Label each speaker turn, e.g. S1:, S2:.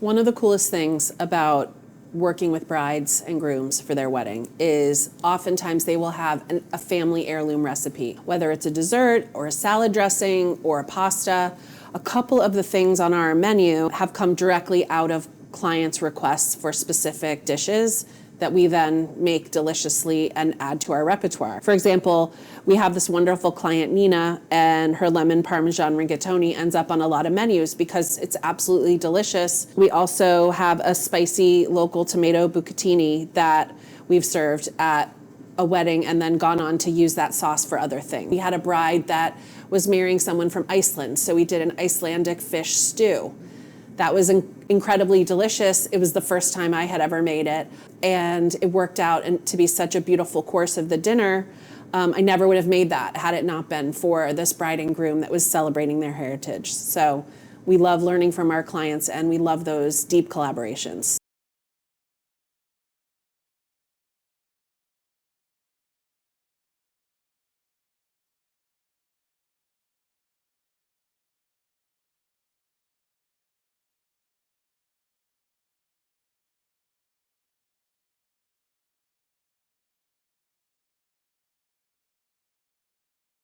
S1: One of the coolest things about working with brides and grooms for their wedding is oftentimes they will have a family heirloom recipe, whether it's a dessert or a salad dressing or a pasta. A couple of the things on our menu have come directly out of clients' requests for specific dishes that we then make deliciously and add to our repertoire. For example, we have this wonderful client, Nina, and her lemon parmesan rigatoni ends up on a lot of menus because it's absolutely delicious. We also have a spicy local tomato bucatini that we've served at a wedding and then gone on to use that sauce for other things. We had a bride that was marrying someone from Iceland, so we did an Icelandic fish stew. That was incredibly delicious. It was the first time I had ever made it, and it worked out to be such a beautiful course of the dinner. I never would have made that had it not been for this bride and groom that was celebrating their heritage. So we love learning from our clients, and we love those deep collaborations.